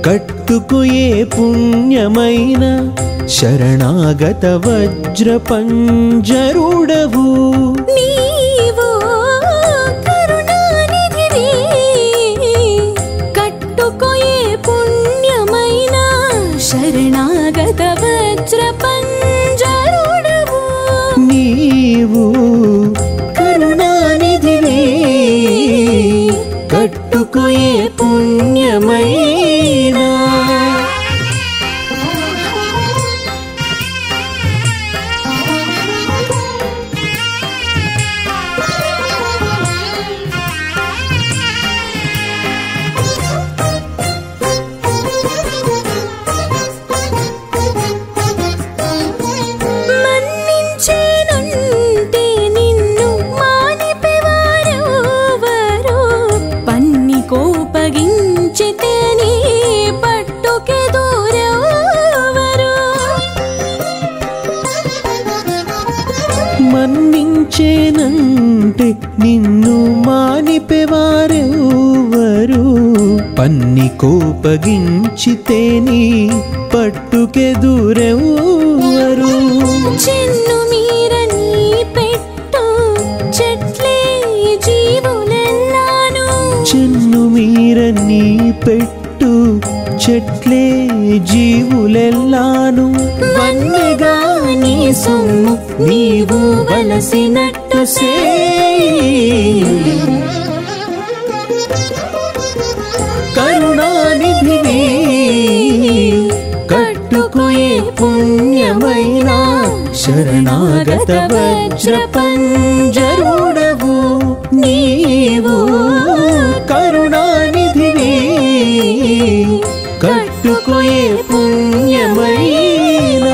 కట్టుకుయే పుణ్యమైన శరణాగత వజ్ర పంజరుడవు నీవు కరుణానిధివి కట్టుకుయే పుణ్యమైన శరణాగత వజ్ర పంజరుడవు నీవు కరుణానిధివి కట్టుకుయే పుణ్యమైన మన్నించేనంటే నిన్ను మానిపెవారెవరు పన్ని కోపగించితే నీ పట్టుకెదురెవరు మన్నించేనంటే నిన్ను మానిపెవారెవరు పన్ని కోపగించితే నీ పట్టుకెదురెవరు చెన్ను మీర నీ పెట్టు చెట్లే జీవులెల్లాను చెన్ను మీర నీ పెట్టు చెట్లే జీవులెల్లాను వన్నెగా నీ సొమ్ము నీవు వలసినట్టు కరుణానిధివి కట్టుకుయే పుణ్యమైన శరణాగత వజ్ర పంజరుడవు నీవు కరుణానిధివి కట్టుకుయే పుణ్యమైన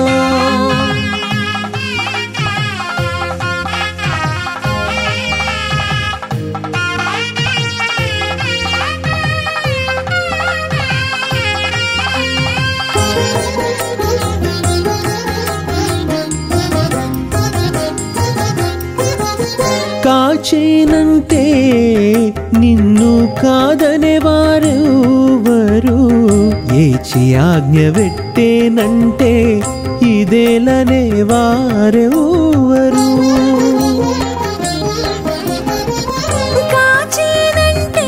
కాచేనంటే నిన్ను కాదనే వారెవరు ఏచి ఆజ్ఞ పెట్టేనంటే ఇదేలనే వారెవరు కాచేనంటే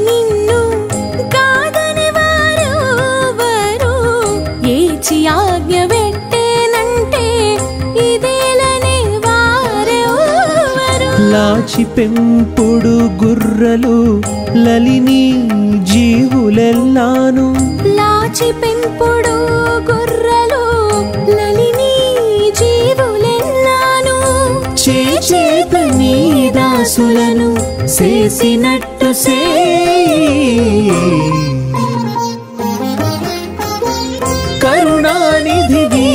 నిన్ను కాదని వారెవరు ఏచి ఆజ్ఞ పెట్టేనంటే ఇదేలనే వారెవరు లాచి పెంపుడు గుర్రలు లలిని జీవులెల్లాను లాచి పెంపుడు గుర్రలు లలిని జీవులెల్లాను చేత నీ దాసులను చేసినట్టు కరుణానిధివి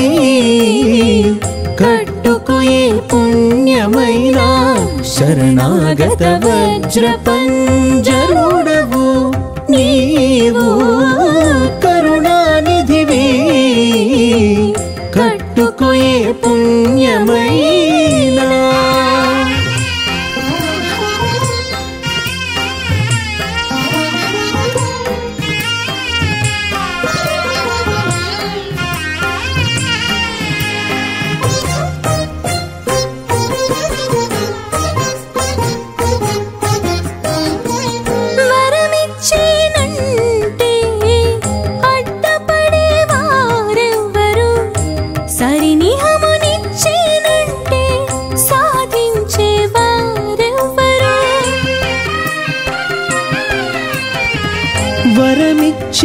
కట్టుకుయే పుణ్యమైన శరణాగత వజ్ర పంజరుడవు నీవు కరుణానిధివి కట్టుకుయే పుణ్యమైన వరమిచ్చేనంటే అడ్డపడే వారెవ్వరు సరినిహమునిచ్చేనంటే సాధించే వారెవ్వరు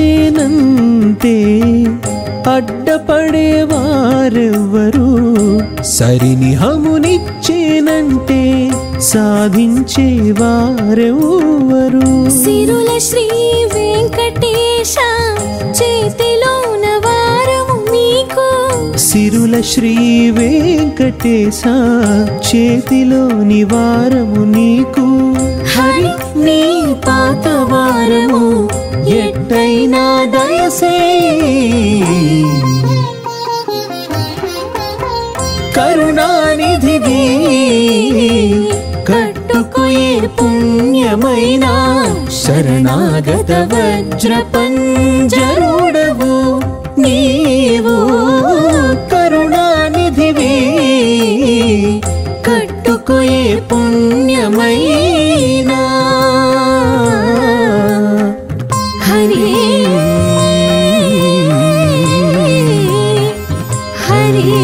వరమిచ్చేనంతే అడ్డపడే వారెవ్వరు సరినిహమునిచ్చేనంటే సాధించే వారెవ్వరు సిరుల శ్రీ వెంకటేశ చేతిలోన వారము నీకు సిరుల శ్రీ వెంకటేశ చేతిలోని వారము నీకు హరి నీ పాత వారము ఎట్టైనా దయసే కరుణానిధివి కట్టుకుయే పుణ్యమైన శరణాగత వజ్ర పంజరుడవు నీవు కరుణానిధివి కట్టుకోయే పుణ్యమైనా హరి హరి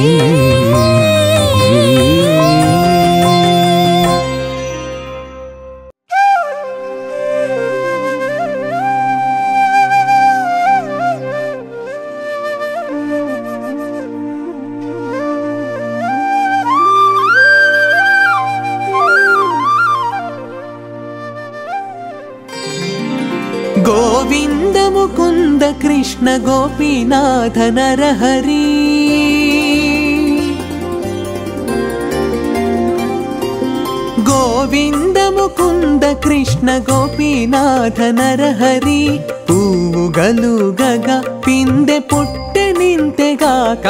గోవింద ముకుంద కృష్ణ గోపీనాథ నరహరి గోవింద ముకుంద కృష్ణ గోపీనాథ నరహరి పూవుగలుగగ పిందె పుట్టె నింతెగాక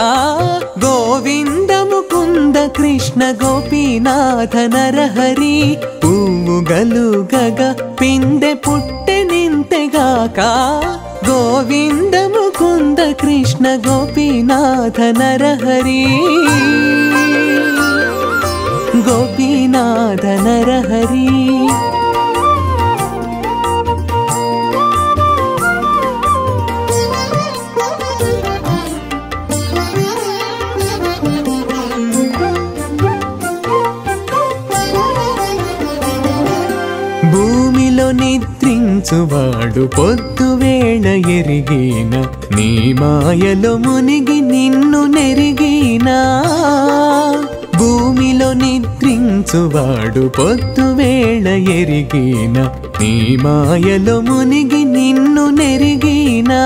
గోవింద ముకుంద కృష్ణ గోపీనాథ నరహరి పూవుగలుగగ పిందె పుట్టె నింతెగాక గోవింద ముకుంద కృష్ణ గోపీనాథ నరహరి గోపీనాథ నరహరి భూమిలో నిద్రించువాడు పొద్దువేళ ఎరిగిన నీ మాయలో మునిగి నిన్ను నెరిగినా భూమిలో నిద్రించువాడు పొద్దువేళ ఎరిగిన నీ మాయలో మునిగి నిన్ను నెరిగినా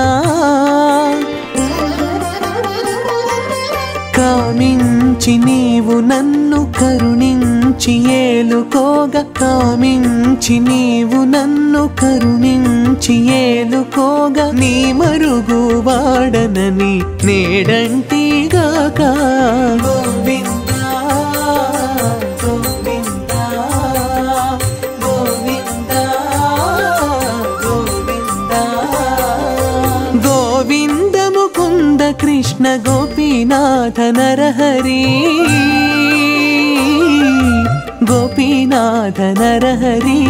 కామించి నీవు నన్ను కరుణించి ఏలుకోగా కామించి నీవు నన్ను కరుణించి ఏలుకోగా నీ మరుగు వాడనని నేడంటిగాక గోవింద గోవింద గోవింద గోవింద గోవింద ముకుంద కృష్ణ గోపీనాథ నరహరి గోపీనాథ నరహరి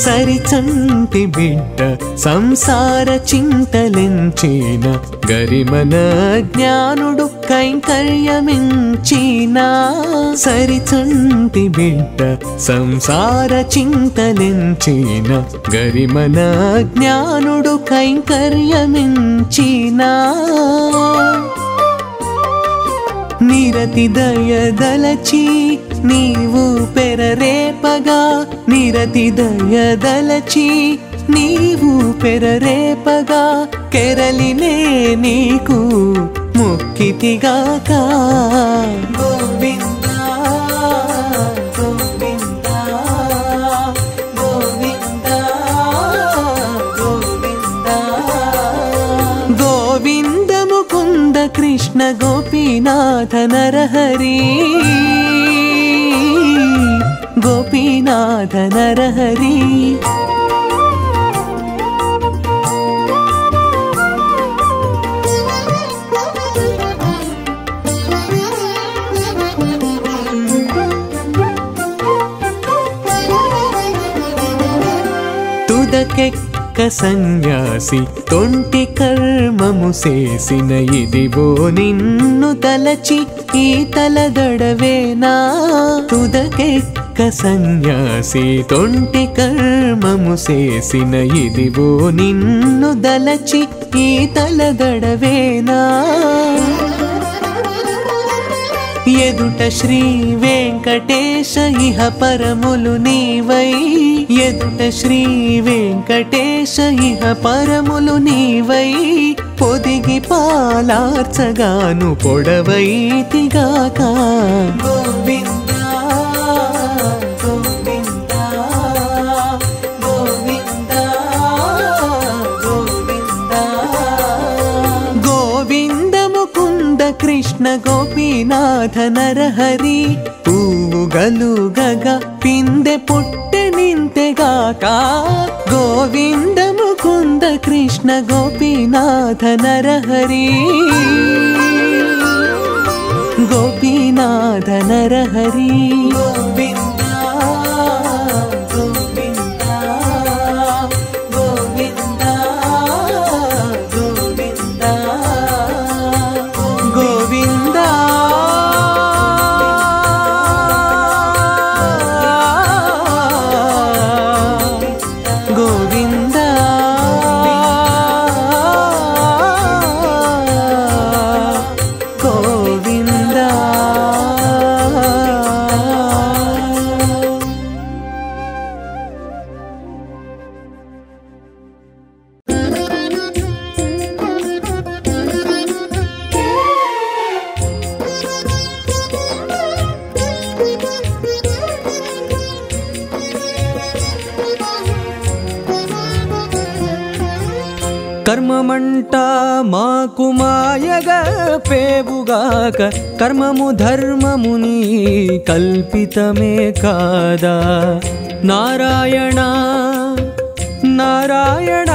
సరిచంటి బిడ్డ సంసార చింతలెంచిన గరిమన జ్ఞానుడు కైంకర్యమించిన సరిచంటి బిడ్డ సంసార చింతలెంచిన గరిమన జ్ఞానుడు కైంకర్యమించిన నిరతి దయదలచి నీవు పెరరేపగా నిరతి దయదలచి నీవు పెరరేపగా కెరలినే నీకు ముక్కితిగాక గోవింద గోవింద గోవింద గోవింద గోవింద ముకుంద కృష్ణ గోపీనాథ నరహరి గోపీనాథ నరహరి తుదకెక్క సన్యాసి తొంటి కర్మము చేసిన ఇదిగో నిన్ను తలచి ఈ తలదడవేనా తుదకెక్క సన్యాసి తొంటి కర్మము చేసిన ఇదిగో నిన్ను దలచి ఈ తలదడవేనా ఎదుట శ్రీ వెంకటేశ ఇహ పరములు నీవై ఎదుట శ్రీ వెంకటేశ ఇహ పరములు నీవై పొదిగి పాలార్చగాను పొడవైతిగాక గోవింద గోవింద గోవింద కృష్ణ గోపీనాథ నరహరి పూవుగలుగగా పిందె పుట్టె నింతెగాక గోవింద ముకుంద కృష్ణ గోపీనాథ నరహరి గోపీనాథ నరహరి గోవింద కర్మమంట మాకు మాయగా పేవుగాక కర్మము ధర్మముని కల్పితమే కాదా నారాయణ నారాయణ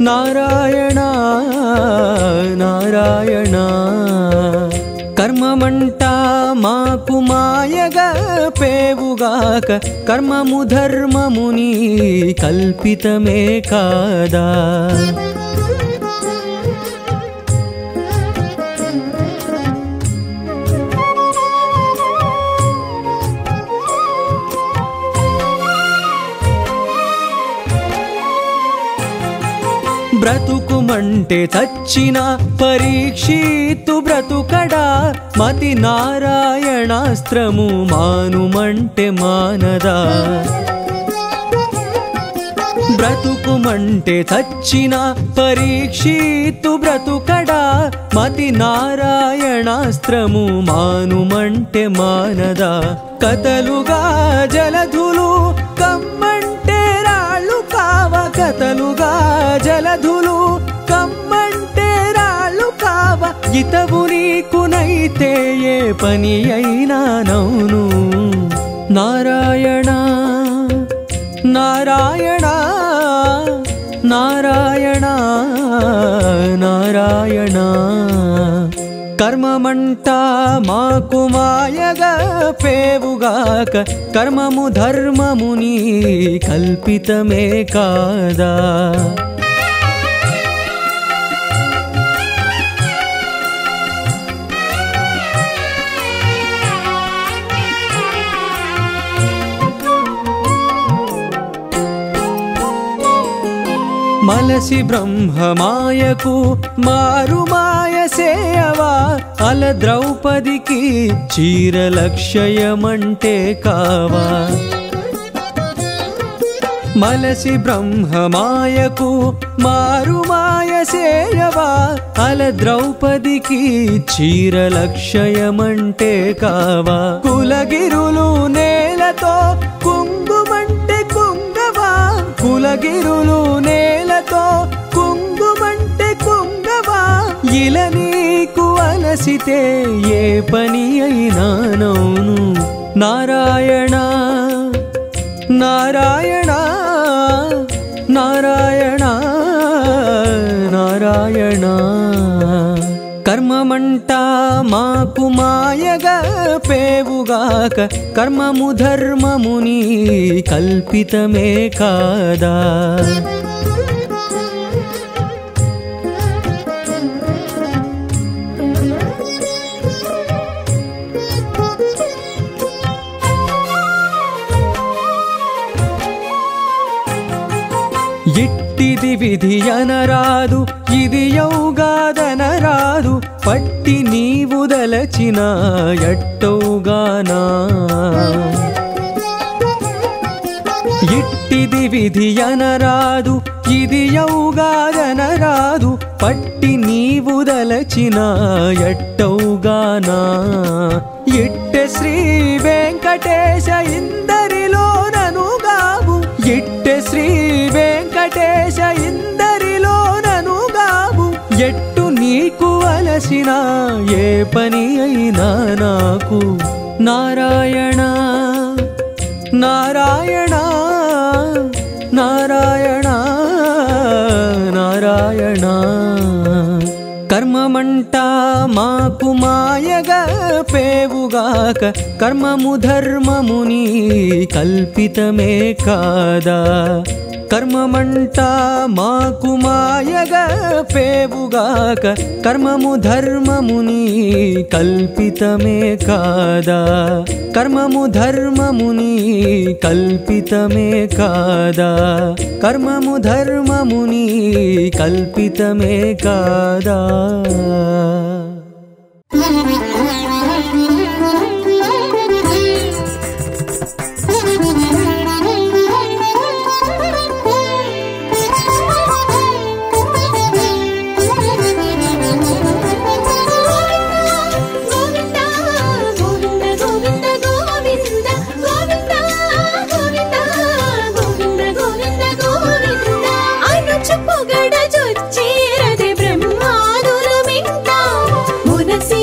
నారాయణ నారాయణ కర్మమంట మాకు మాయగా పేవుగాక కర్మము ధర్మముని కల్పితమే కాదా బ్రతుకుమంటే చచ్చిన పరీక్షిత్తు బ్రతుకడా మతి నారాయణాస్త్రము మానుమంటే మానదా బ్రతుకుమంటే చచ్చిన పరీక్షిత్తు బ్రతుకడా మతి నారాయణాస్త్రము మానుమంటే మానదా కథలుగా జలధులు కమ్మంటే రాళ్ళు కావ కథలుగా జలధులు కమ్మంటే రాళ్ళు కావ ఇతవు నీకునైతే ఏ పని అయినా నౌను నారాయణ నారాయణ నారాయణ నారాయణ కర్మమంట మాకు మాయగా పేవుగాక కర్మము ధర్మముని కల్పితమే కాదా మలసి బ్రహ్మమాయకు మారుమాయ సేయవా అల ద్రౌపదికి చీరలక్షయమంటే కావా మలసి బ్రహ్మమాయకు మారుమాయ సేయవా అల ద్రౌపదికి చీరలక్షయమంటే కావా కులగిరులు నేలతో కుంగుమంటే కుంగవా కులగిరులు నేలతో కుంగుమంటే కుంగవా ఇలా నీకు అలసితే ఏ పని అయినా నౌను నారాయణ నారాయణ నారాయణ నారాయణ కర్మమంట మాకు మాయగా పేవుగాక కర్మము ధర్మముని కల్పితమే కాదా ఇట్టిది విధి అనరాదు ఇది యౌగాదనరాదు పట్టి నీవు దలచిన ఎట్టౌగానా ఇట్టిది విధి అనరాదు ఇది యౌగాదనరాదు పట్టి నీవు దలచిన ఎట్టౌగానా ఇట్టె శ్రీ వెంకటేశ ఇందరిలోననుగావు ఇట్టె శ్రీ వెంకటేశ ఇందరిలోననుగావు ఎట్టు నీకు అల వయసిన ఏ పని అయినా నాకు నారాయణ నారాయణ నారాయణ నారాయణ కర్మమంట మాకు మాయగా పేవుగాక కర్మము ధర్మముని కల్పితమే కాదా కర్మమంట మాకు మాయగా పేవుగాక కర్మము ధర్మముని కల్పితమే కాదా కర్మము ధర్మముని కల్పితమే కాదా కర్మము ధర్మముని కల్పితమే కాదా పొగడ జొచ్చేరదే బ్రహ్మాదులు మింట మునసి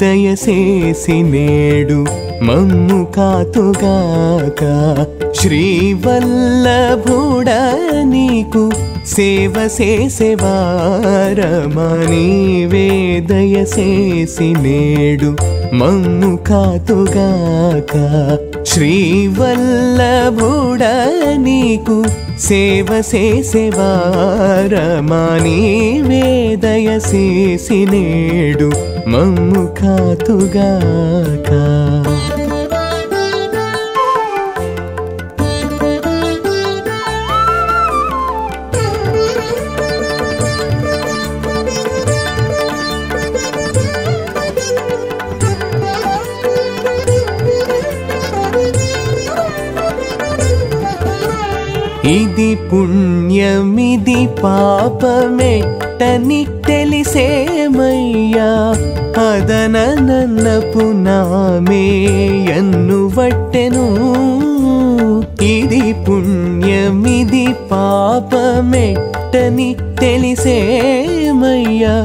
దయసేసి నేడు మమ్ము కాతుగాక శ్రీవల్లభుడా నీకు సేవ చేసేవారమా నీవే దయసేసి నేడు మమ్ము కాతుగాక శ్రీవల్లభుడా నీకు సేవ చేసేవారమా నీవే దయసేసి నేడు మమ్ము కాతుగాక ఇది పుణ్యమిది పాపమెట్టని తెలిసేమయ్యా అదన నన్నపు నామే ఎన్నువట్టెను ఇది పుణ్యమిది పాపమెట్టని తెలిసేమయ్యా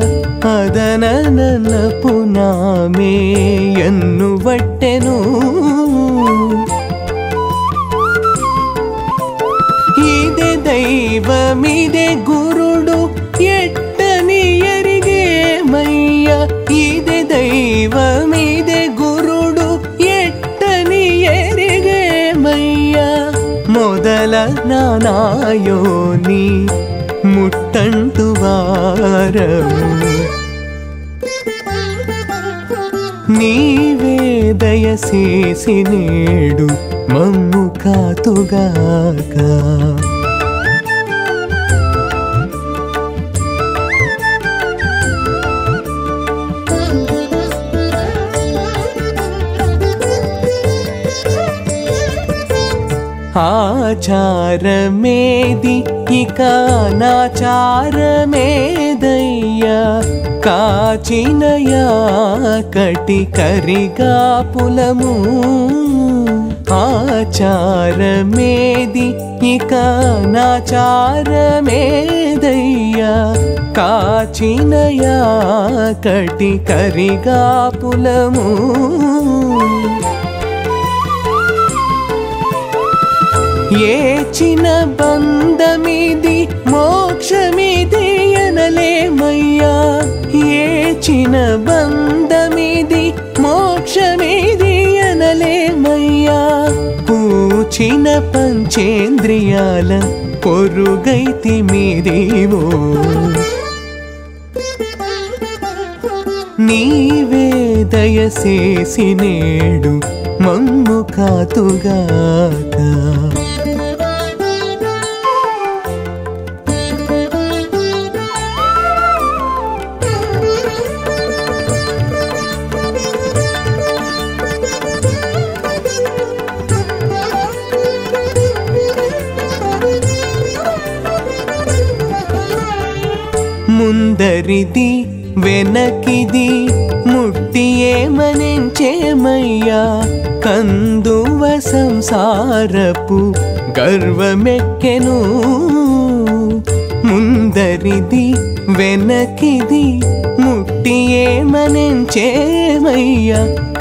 అదన నన్నపు నామే ఎన్నువట్టెను దైవమిదే గురుడు ఎట్టని ఎరిగేమయ్యా ఇదే దైవమిదే గురుడు ఎట్టని ఎరిగేమయ్యా మొదల నానాయోని ముట్టంటు వారము నీవే దయసేసి నేడు మమ్ము కాతుగాక ఆచారమేది ఇక నాచారమేదయ్యా కాచినయా కటి కరిగా పులము ఆచారమేది ఇక నాచారమేదయ్యా కాచినయా కటి కరిగా పులము ఏచిన బంధమిది మోక్షమిది అనలేమయ్యా ఏచిన బంధమిది మోక్షమిది అనలేమయ్యా పూచిన పంచేంద్రియాల పొరుగైతి మీదేవో నీవే దయసేసి నేడు మమ్ము కాతుగాక ముందరిది వెనకిది ముట్టి ఏమనించేమయ్యా కందువ సంసారపు గర్వమెక్కెను ముందరిది వెనకిది ముట్టి ఏమనించేమయ్యా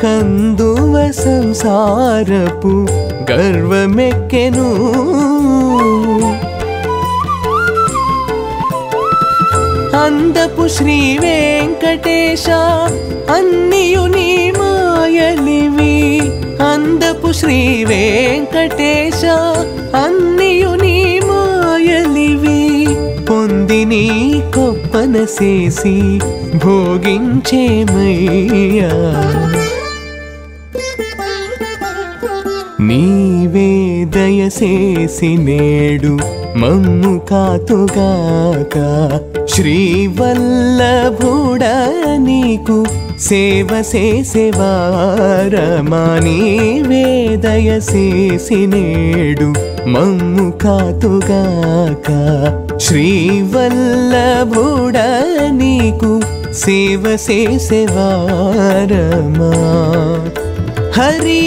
కందువ సంసారపు గర్వమెక్కెను అందపు శ్రీ వెంకటేశ అన్నియు నీ మాయలివి అందపు శ్రీ వెంకటేశ అన్నియు నీ మాయలివి పొంది నీ కొప్పన చేసి భోగించేమయ్యా నీవే దయసేసి నేడు మమ్ము కాతుగాక శ్రీవల్లభుడా నీకు సేవ చేసేవారమా నీవే దయసేసి నేడు మమ్ము కాతుగాక శ్రీవల్లభుడా నీకు సేవ చేసేవారమా హరి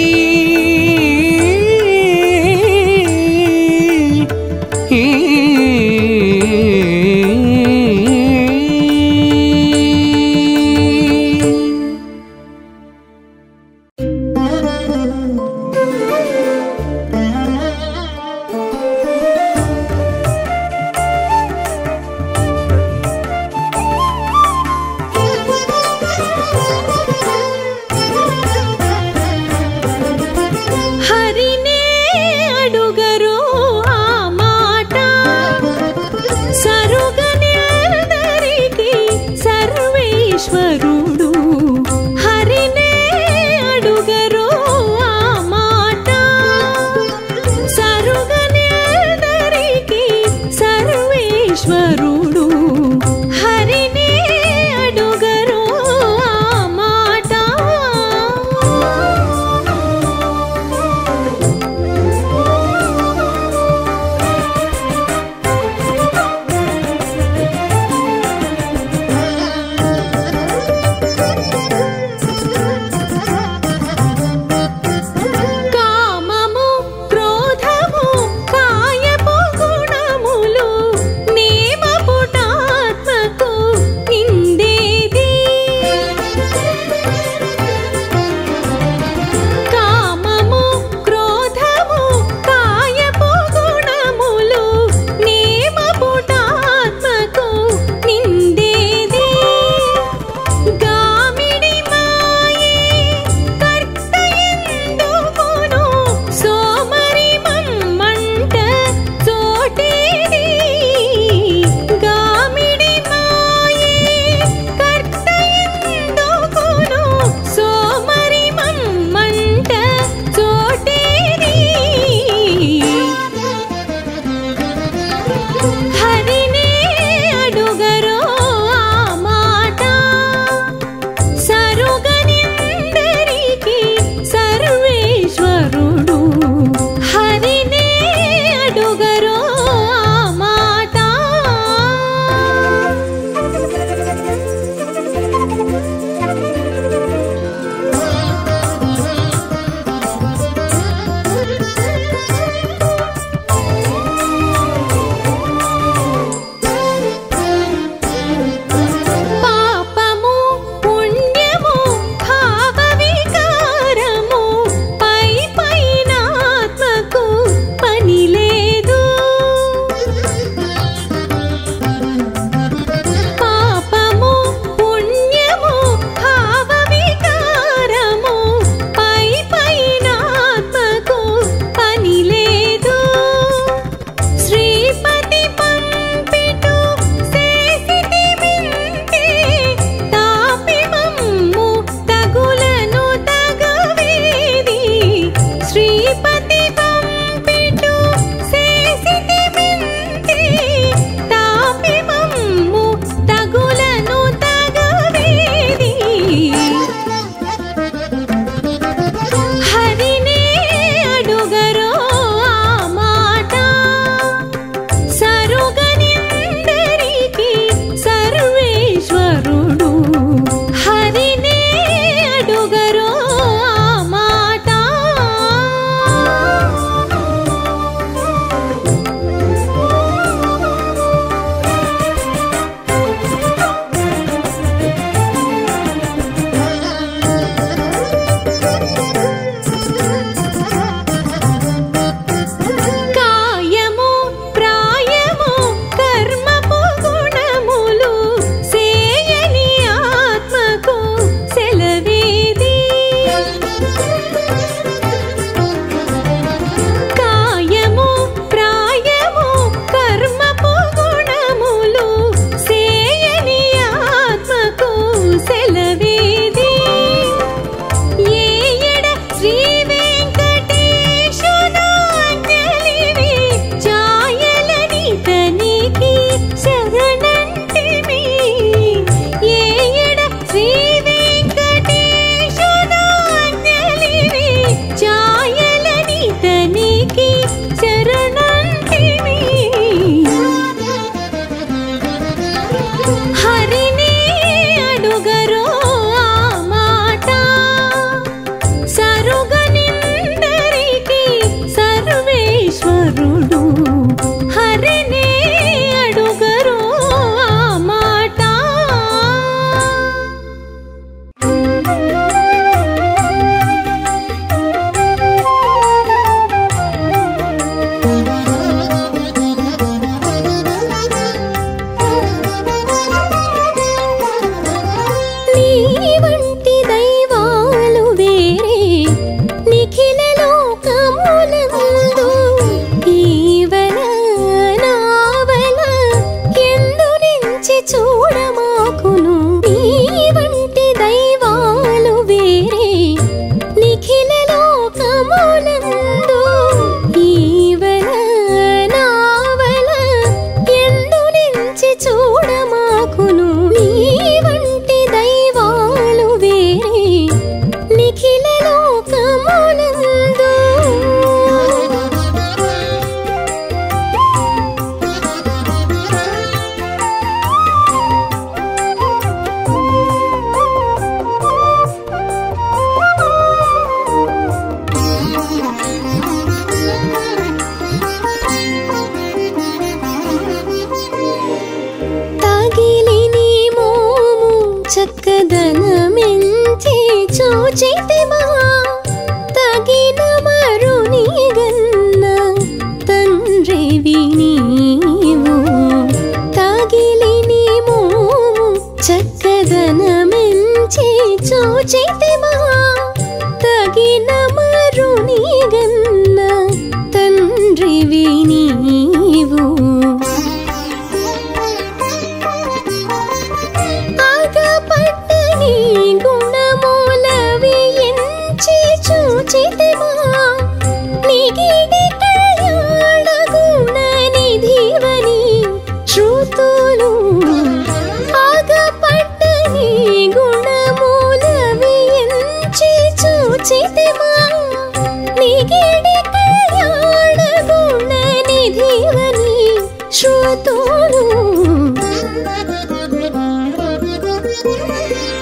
దీక్షతోను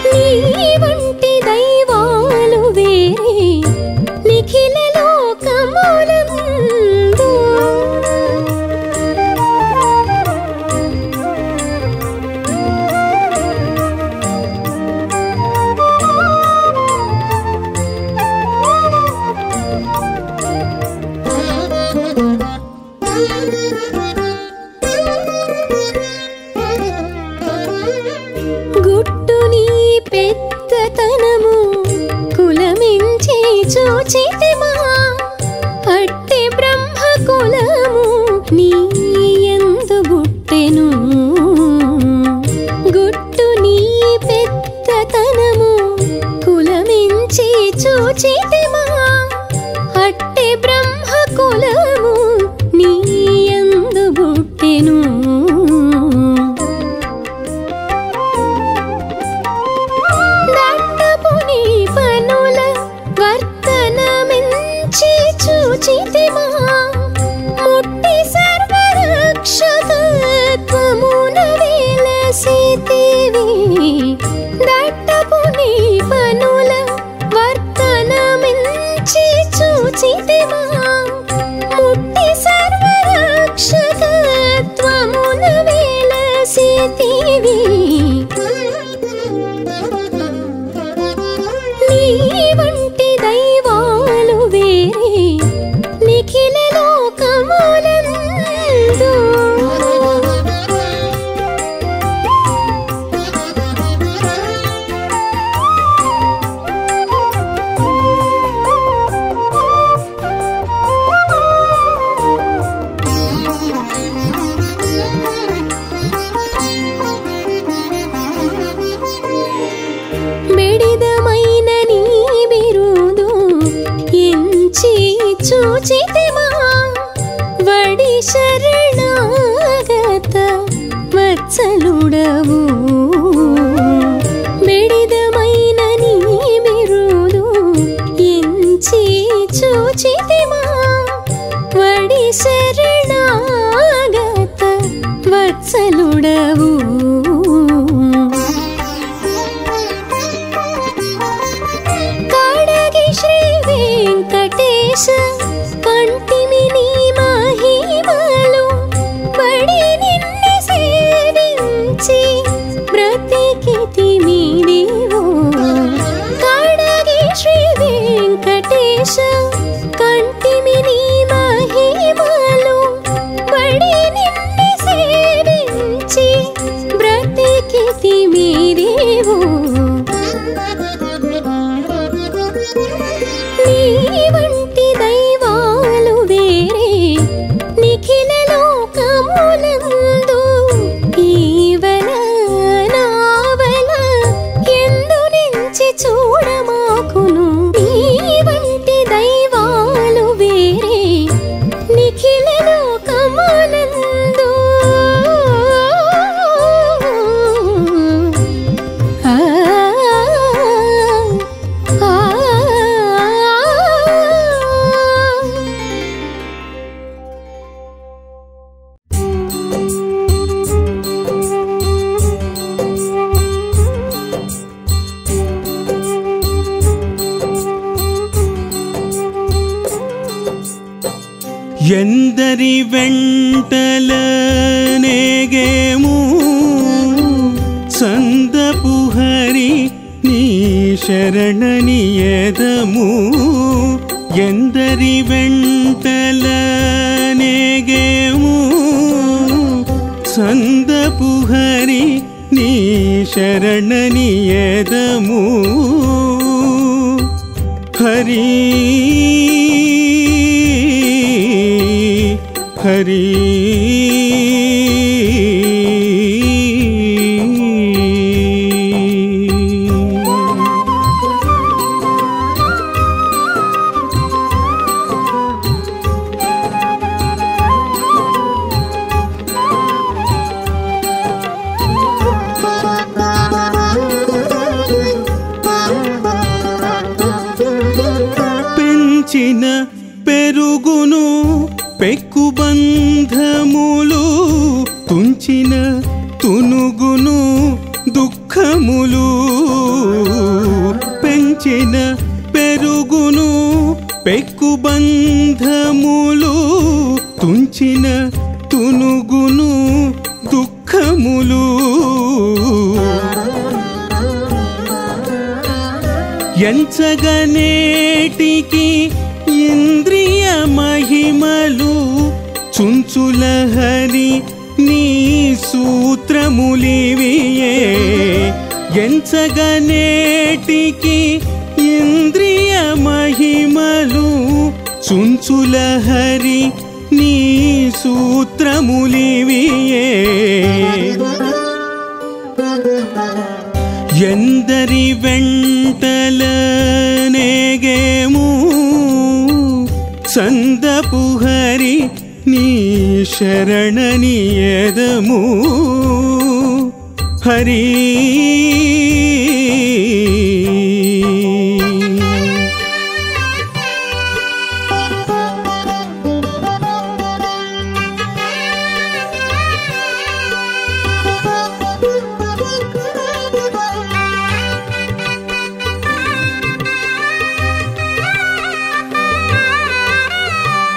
నీ వంటి దైవాలు వేరే నిఖిల లోకములందు గుట్టు నీ పెద్దతనము కులమించి చూచితిమా అట్టి బ్రహ్మ కులము నీ యందు పుట్టెను గుట్టు నీ పెద్దతనము కులమించి చూచితిమా అట్టి బ్రహ్మ కులము నీ యందు పుట్టెను పనుల వర్తనమించి చూచితిమా ముట్టి సర్వరక్షకత్వమున వెలసితివి దట్టపు నీ పనుల వర్తనమించి చూచితిమా ముట్టి సర్వరక్షకత్వమున వెలసితివి నీ వంటి దైవాలు వేరే నిఖిల లోకములందు మెడిదమైన నీ బిరుదు ఎంచి చూచితిమా వడి శరణాగత వత్సలుడవు మెడిదమైన నీ బిరుదు ఎంచి చూచితిమా వడి శరణాగత వత్సలుడవు శ్రీ వెంకటేశ కంటిమి నీ మహిమలు పడి నిన్ను సేవించి బ్రతికితిమి దేవో కాడగి శ్రీ వెంకటేశ కంటిమి నీ మహిమలు పడి నిన్ను సేవించి బ్రతికితిమి దేవో నీ వంటి దైవాలు వేరే నిఖిల లోకములందు ఈవల నావల ఎందు నుంచి చూడమాకును నీ వంటి దైవాలు వేరే నిఖిల లోకములందు ఎందరి వెంటలనేగేము సందపు హరి నీ శరణని ఎదము ఎందరి వెంటలనేగేము సందపు హరి నీ శరణని ఎదము హరి హరి పెంచిన పెరుగును పెక్కుబంధములు తునుగును దుఃఖములు పెంచిన పెరుగును పెక్కుబంధములు తుంచిన తునుగును దుఃఖములు ఎంచగనేటికి ఇంద్రియ మహిమలు చుంచుల హరి నీ సూత్రములివియే ఎంచగనేటికి ఇంద్రియ మహిమలు చుంచుల హరి నీ సూత్రములివియే ఎందరి వెంటలనేగేము సందపు హరి నీ శరణని ఎదము హరి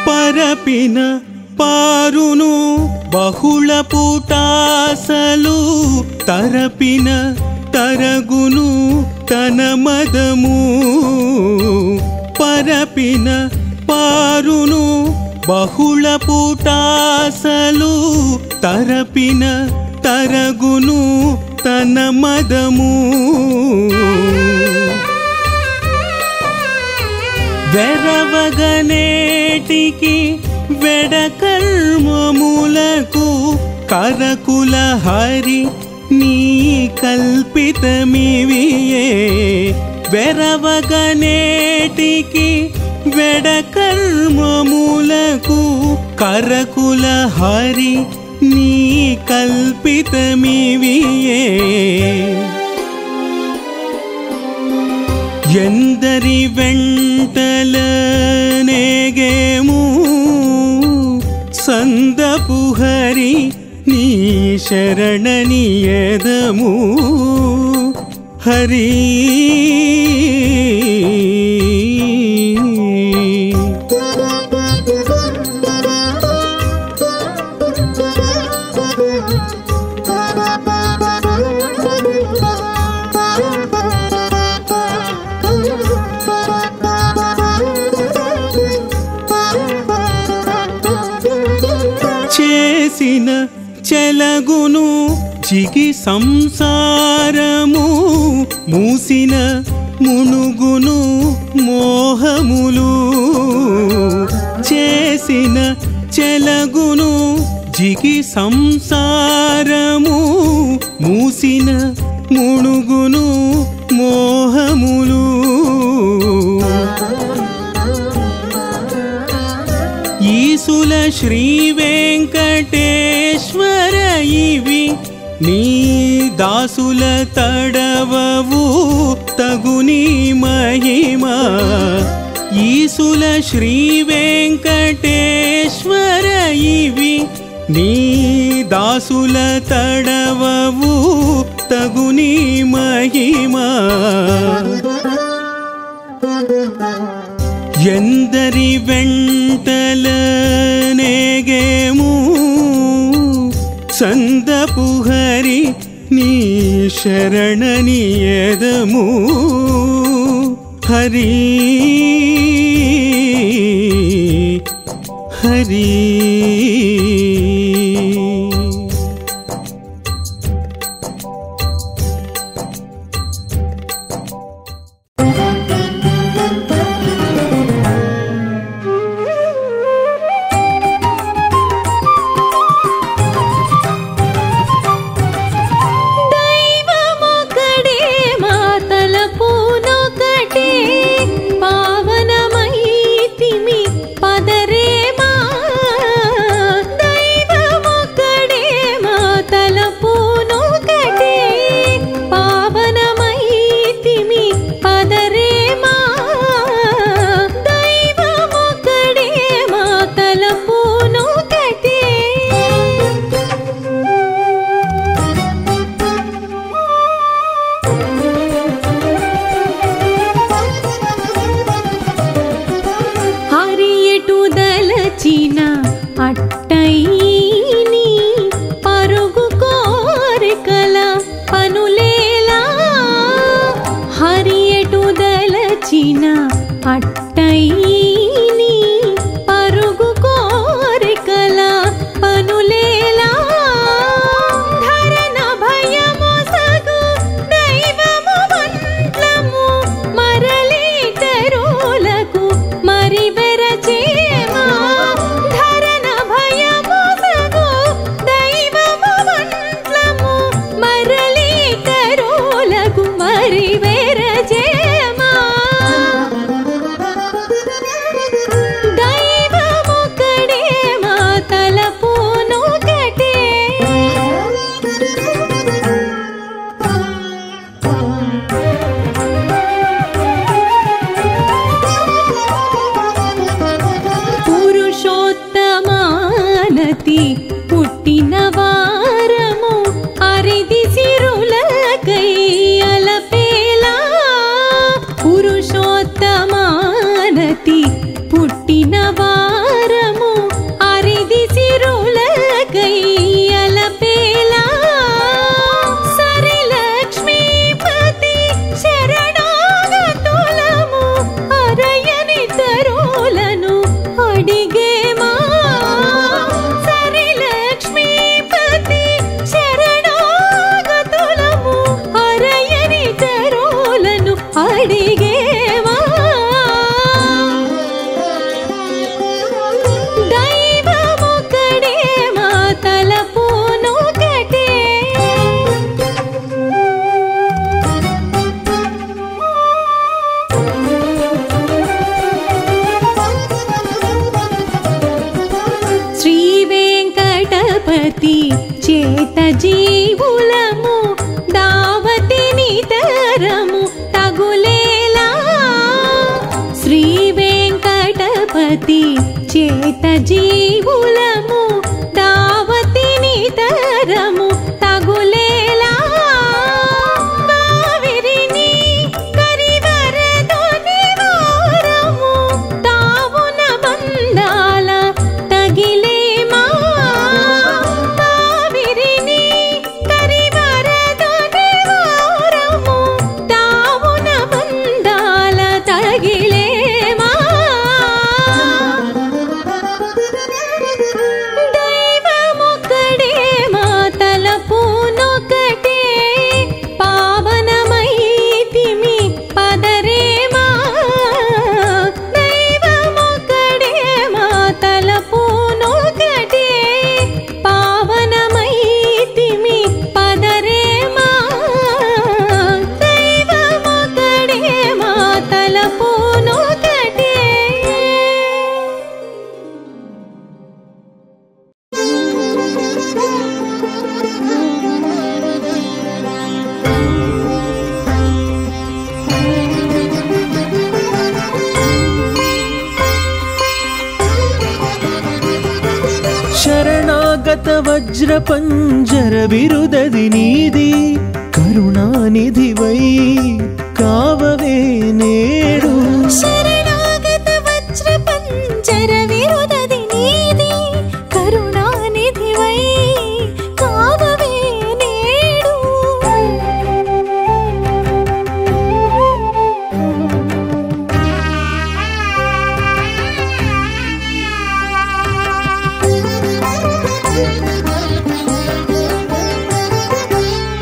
పరపిన పారును బహుళ పుటాసలు తరపిన తరగును తన మదము పరపిన పారును బహుళ పుటాసలు తరపిన తరగును తన మదము వెరవగనేటికి వెడకర్మములకు కరకుల హరి నీ కల్పితమివియే వెరవగనేటికి వెడకర్మములకు కరకుల హరి నీ కల్పితమివియే ఎందరి వెంటలనేగేము సందపు హరి నీ శరణని ఎదము హరి చేసిన చెలగును జిగి సంసారము మూసిన మునుగును మోహములు చేసిన చెలగును జిగి సంసారము మూసిన మునుగును మోహములు ఈసుల శ్రీ వెంకటేశ్వర ఇవి నీ దాసుల తడవవు తగుని మహిమ ఈసుల శ్రీ వెంకటేశ్వర ఇవి నీ దాసుల తడవవు తగుని మహిమ ఎందరి వెంటలనేగేము సందపు హరి నీ శరణని ఎదము హరి హరి పావనమైతిమి పదరే మా దైవ చేత జీవులము దావతిని తరము తగులేలా శ్రీ వెంకటపతి చేత జీవులము దావతిని తరము తగులేలా కావిరిని కరివరదొని వారము తావున బంధాల తగిలేమా కావిరిని కరివరదొని వారము తావున బంధాల తగిలేమా దైవమొక్కడే మా తలపునొక్కటే పావనమైతిమి పదరేమా దైవమొక్కడే మా తలపునొక్కటే పావనమైతిమి పదరేమా దైవమొక్కడే మా తలపునొక్కటే శరణాగత వజ్ర పంజర బిరుదది నీది కరుణానిధివై కావవే నేడు శరణాగత వజ్ర పంజర విరుదది నీది కరుణానిధివై కావవే నేడు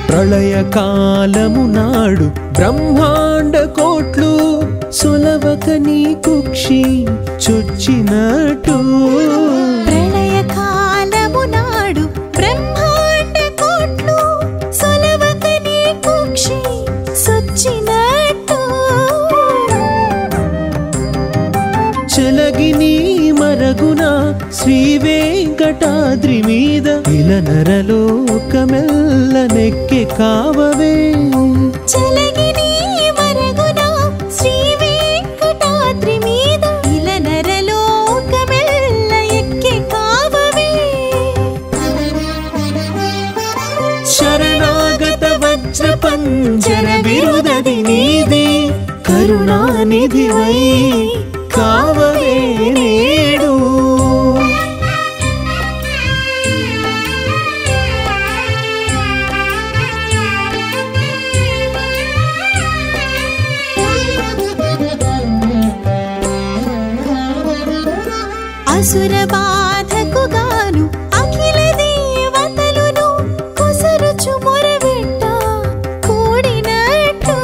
ప్రళయ కాలము నాడు బ్రహ్మాండ కోట్లు సులభక నీ కుక్షి చొచ్చినట్టు ప్రళయ కాలము నాడు బ్రహ్మాండ కోట్లు సొలవక నీ కుక్షి సొచ్చినట్టు చెలగిని మరగున శ్రీ వెంకటాద్రి మీద ఇల నరలోకమెల్ల నెక్కి కావవే చలగిని మరగున శ్రీ వెంకటాద్రి మీద ఇల నరలోకమెల్ల ఎక్కి కావవే శరణాగత వజ్ర పంజర బిరుదది నీది కరుణానిధివై కావవే నేడు అసుర బాధకు గాను అఖిల దేవతలును కొసరుచు మొరవెట్ట కూడినట్టు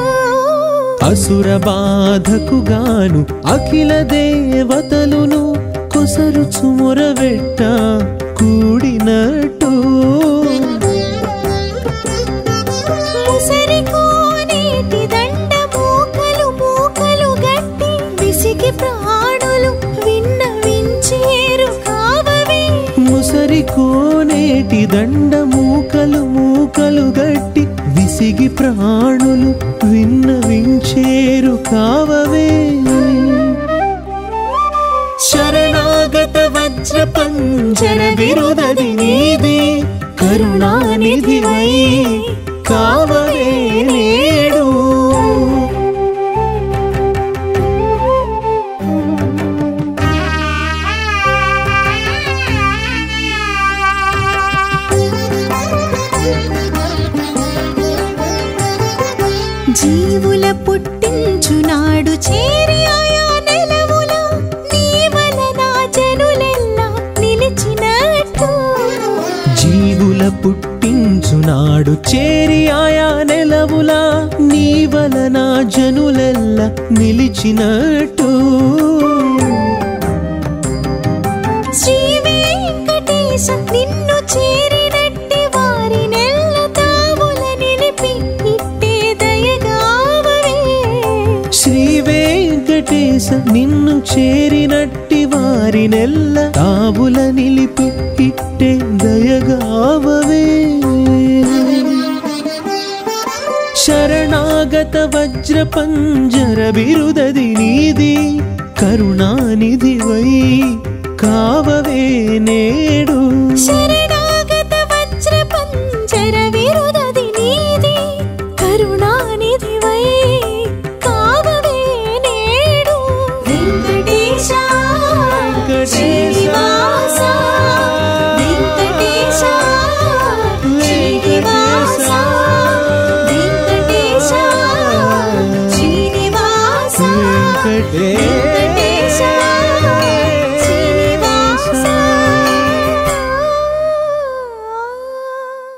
అసుర బాధకు గాను అఖిల దేవతలును కొసరుచు మొరవెట్ట కూడినట్టు ముసరి కోనేటి దండ మూకలు మూకలు గట్టి విసిగి ప్రాణులు విన్నవించేరు కావవే ముసరి కోనేటి దండ మూకలు మూకలు గట్టి విసిగి ప్రాణులు విన్నవించేరు కావవే శరణాగత వజ్ర పంజర బిరుదది నీది కరుణానిధివై కావవే నేడు జీవుల పుట్టించునాడు చేరి ఆయా నెలవుల నీ వలన జనులెల్లా నిలిచినట్టు జీవుల పుట్టించునాడు చేరి ఆయా నెలవుల నీ వలన జనులెల్ల నిలిచినట్టు శ్రీ వెంకటేశ నిన్ను చేరినట్టి వారినెల్ల తావుల నిలిపి ఇట్టే దయగావవే శ్రీ వెంకటేశ నిన్ను చేరినట్టి వారినెల్ల తావుల నిలిపి ఇట్టే దయగా దయగావవే శరణాగత వజ్ర పంజర బిరుదది నీది కరుణానిధివై కావవే నేడు శరణాగత వజ్ర పంజర బిరుదది నీది కరుణానిధివై కావవే నేడు వెంకటేశ శ్రీనివాస వెంకటేశ శ్రీనివాస వెంకటేశ శ్రీనివాస వెంకటేశ